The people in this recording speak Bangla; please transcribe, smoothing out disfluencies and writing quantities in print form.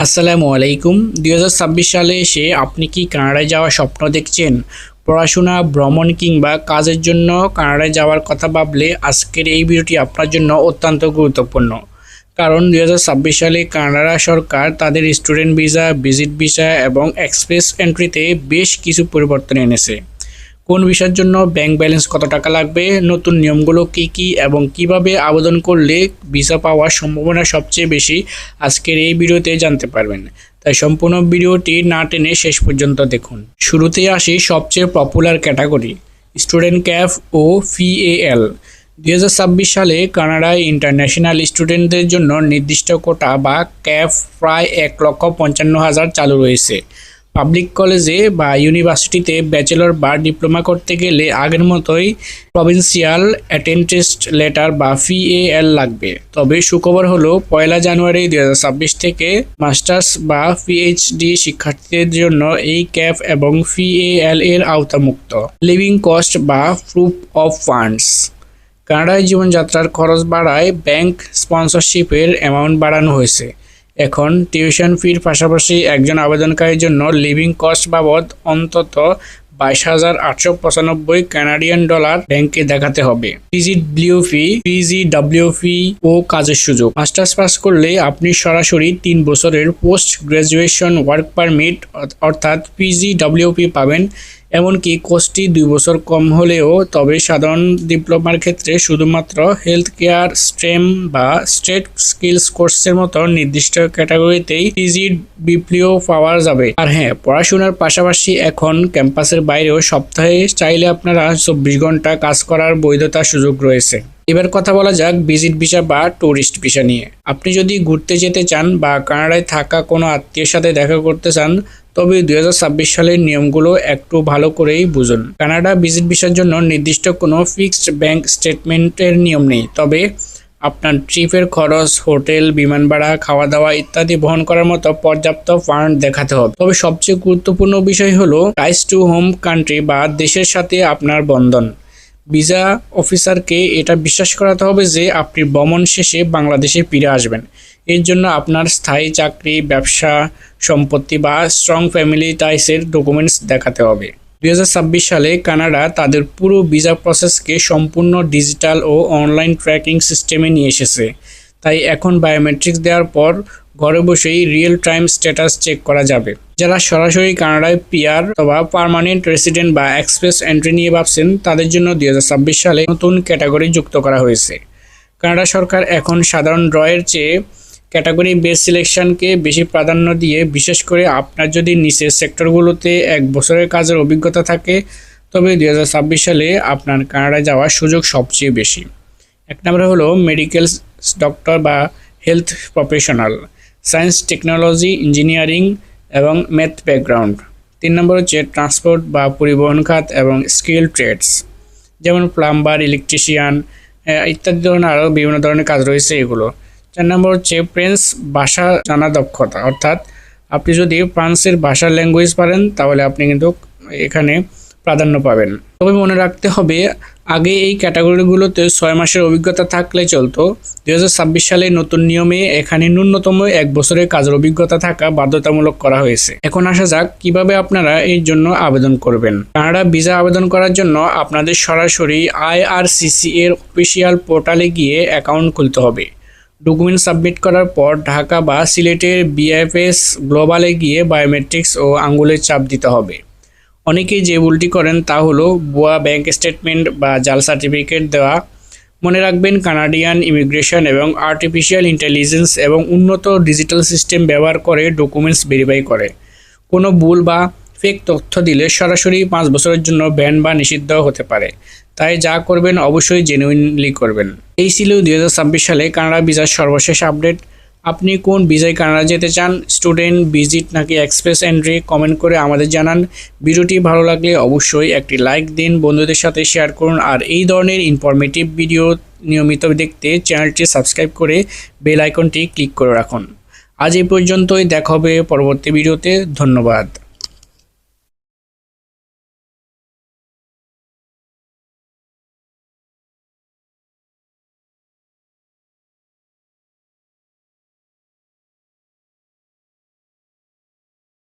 আসসালামু আলাইকুম। 2026 সালে এসে আপনি কি কানাডায় যাওয়ার স্বপ্ন দেখছেন? পড়াশোনা, ভ্রমণ কিংবা কাজের জন্য কানাডায় যাওয়ার কথা ভাবলে আজকের এই ভিডিওটি আপনার জন্য অত্যন্ত গুরুত্বপূর্ণ। কারণ 2026 সালে কানাডা সরকার তাদের স্টুডেন্ট ভিসা, ভিজিট ভিসা এবং এক্সপ্রেস এন্ট্রিতে বেশ কিছু পরিবর্তন এনেছে। কোন ভিসার জন্য ব্যাংক ব্যালেন্স কত টাকা লাগবে, নতুন নিয়মগুলো কী কী এবং কিভাবে আবেদন করলে ভিসা পাওয়ার সম্ভাবনা সবচেয়ে বেশি, আজকের এই ভিডিওতে জানতে পারবেন। তাই সম্পূর্ণ ভিডিওটি না টেনে শেষ পর্যন্ত দেখুন। শুরুতেই আসি সবচেয়ে পপুলার ক্যাটাগরি, স্টুডেন্ট ক্যাফ ও ফিএএল। 2026 সালে কানাডায় ইন্টারন্যাশনাল স্টুডেন্টদের জন্য নির্দিষ্ট কোটা বা ক্যাফ প্রায় 1,55,000 চালু রয়েছে। পাবলিক কলেজে বা ইউনিভার্সিটিতে ব্যাচেলর বা ডিপ্লোমা করতে গেলে আগের মতোই প্রভিন্সিয়াল অ্যাটেন্ডেন্স লেটার বা ফিএএল লাগবে। তবে সুখবর হলো 1 জানুয়ারি 2026 থেকে মাস্টার্স বা পিএইচডি শিক্ষার্থীদের জন্য এই ক্যাফ এবং ফিএএল এর আওতামুক্ত। লিভিং কস্ট বা প্রুফ অফ ফান্ডস। কানাডায় জীবনযাত্রার খরচ বাড়ায় ব্যাংক স্পন্সরশিপের অ্যামাউন্ট বাড়ানো হয়েছে। এখন টিউশন ফির পাশাপাশি একজন আবেদনকারীর জন্য লিভিং কস্ট বাবদ অন্তত 22,895 কানাডিয়ান ডলার ব্যাংকে দেখাতে হবে। পিজিডব্লিউপি ও কাজের সুযোগ। মাস্টার্স পাস করলে আপনি সরাসরি 3 বছরের পোস্ট গ্রাজুয়েশন ওয়ার্ক পারমিট অর্থাৎ পিজিডব্লিউপি পাবেন। এমনকি কোর্সটি 2 বছর কম হলেও, তবে সাধারণ ডিপ্লোমার ক্ষেত্রে শুধুমাত্র হেলথ কেয়ার স্ট্রিম বা স্ট্রেট স্কিলস কোর্সের মতো নির্দিষ্ট ক্যাটাগরিতেই পিজিডব্লিউ পাওয়া যাবে। আর হ্যাঁ, পড়াশোনার পাশাপাশি এখন ক্যাম্পাসের বাইরেও সপ্তাহে চাইলে আপনারা 24 ঘন্টা কাজ করার বৈধতার সুযোগ রয়েছে। এবার কথা বলা যাক ভিজিট ভিসা বা ট্যুরিস্ট ভিসা নিয়ে। আপনি যদি ঘুরতে যেতে চান বা কানাডায় থাকা কোনো আত্মীয়ের সাথে দেখা করতে চান, তবে 2026 সালের নিয়মগুলো একটু ভালো করেই বুঝুন। কানাডা ভিজিট ভিসার জন্য নির্দিষ্ট কোনো ফিক্সড ব্যাংক স্টেটমেন্টের নিয়ম নেই, তবে আপনার ট্রিপের খরচ, হোটেল, বিমান ভাড়া, খাওয়া দাওয়া ইত্যাদি বহন করার মতো পর্যাপ্ত ফান্ড দেখাতে হবে। তবে সবচেয়ে গুরুত্বপূর্ণ বিষয় হলো টাইস টু হোম কান্ট্রি বা দেশের সাথে আপনার বন্ধন। ভিসা অফিসারকে এটা বিশ্বাস করাতে হবে যে আপনি ভ্রমণ শেষে বাংলাদেশে ফিরে আসবেন। এর জন্য আপনার স্থায়ী চাকরি, ব্যবসা, সম্পত্তি বা স্ট্রং ফ্যামিলি টাইসের ডকুমেন্টস দেখাতে হবে। 2026 সালে কানাডা তাদের পুরো ভিসা প্রসেসকে সম্পূর্ণ ডিজিটাল ও অনলাইন ট্র্যাকিং সিস্টেমে নিয়ে এসেছে। তাই এখন বায়োমেট্রিক্স দেওয়ার পর ঘরে বসেই রিয়েল টাইম স্ট্যাটাস চেক করা যাবে। যারা সরাসরি কানাডায় পিআর অথবা পার্মানেন্ট রেসিডেন্ট বা এক্সপ্রেস এন্ট্রি নিয়ে ভাবছেন, তাদের জন্য 2026 সালে নতুন ক্যাটাগরি যুক্ত করা হয়েছে। কানাডা সরকার এখন সাধারণ ড্রয়ের চেয়ে ক্যাটাগরি বেস সিলেকশনকে বেশি প্রাধান্য দিয়ে, বিশেষ করে আপনার যদি নিচের সেক্টরগুলোতে 1 বছরের কাজের অভিজ্ঞতা থাকে, তবে 2026 সালে আপনার কানাডায় যাওয়ার সুযোগ সবচেয়ে বেশি। 1 নম্বরে হলো মেডিকেল ডক্টর বা health professional, science, technology, engineering এবং ম্যাথ ব্যাকগ্রাউন্ড। 3 নম্বর হচ্ছে ট্রান্সপোর্ট বা পরিবহন খাত এবং স্কিল ট্রেডস, যেমন প্লাম্বার, ইলেকট্রিশিয়ান ইত্যাদি ধরনের আরও বিভিন্ন ধরনের কাজ রয়েছে এগুলো। 4 নম্বর হচ্ছে ফ্রেঞ্চ ভাষা জানা দক্ষতা, অর্থাৎ আপনি যদি ফ্রান্সের ভাষার ল্যাঙ্গুয়েজ পারেন তাহলে আপনি কিন্তু এখানে প্রাধান্য পাবেন। তবে মনে রাখতে হবে, আগে এই ক্যাটাগরিগুলোতে 6 মাসের অভিজ্ঞতা থাকলে চলতো। 2026 সালে নতুন নিয়মে এখানে ন্যূনতম 1 বছরের কাজের অভিজ্ঞতা থাকা বাধ্যতামূলক করা হয়েছে। এখন আসা যাক কিভাবে আপনারা এর জন্য আবেদন করবেন। কানাডা ভিসা আবেদন করার জন্য আপনাদের সরাসরি আইআরসিসি এর অফিসিয়াল পোর্টালে গিয়ে অ্যাকাউন্ট খুলতে হবে। ডকুমেন্ট সাবমিট করার পর ঢাকা বা সিলেটের বিএফএস গ্লোবালে গিয়ে বায়োমেট্রিক্স ও আঙ্গুলের ছাপ দিতে হবে। অনেকেই যে ভুলটি করেন তা হলো ভুয়া ব্যাংক স্টেটমেন্ট বা জাল সার্টিফিকেট দেওয়া। মনে রাখবেন, কানাডিয়ান ইমিগ্রেশন এবং আর্টিফিশিয়াল ইন্টেলিজেন্স এবং উন্নত ডিজিটাল সিস্টেম ব্যবহার করে ডকুমেন্টস ভেরিফাই করে। কোনো ভুল বা ফেক তথ্য দিলে সরাসরি 5 বছরের জন্য ব্যান বা নিষিদ্ধ হতে পারে। তাই যা করবেন অবশ্যই জেনুইনলি করবেন। এই ছিল 2026 সালে কানাডা ভিসার সর্বশেষ আপডেট। আপনি কোন ভিসায় কানাডা যেতে চান, স্টুডেন্ট, ভিজিট নাকি এক্সপ্রেস এন্ট্রি, কমেন্ট করে আমাদের জানান। ভিডিওটি ভালো লাগলে অবশ্যই একটি লাইক দিন, বন্ধুদের সাথে শেয়ার করুন। আর এই ধরনের ইনফরমেটিভ ভিডিও নিয়মিত দেখতে চ্যানেলটি সাবস্ক্রাইব করে বেল আইকনটি ক্লিক করে রাখুন। আজ এই পর্যন্তই, দেখা হবে পরবর্তী ভিডিওতে। ধন্যবাদ।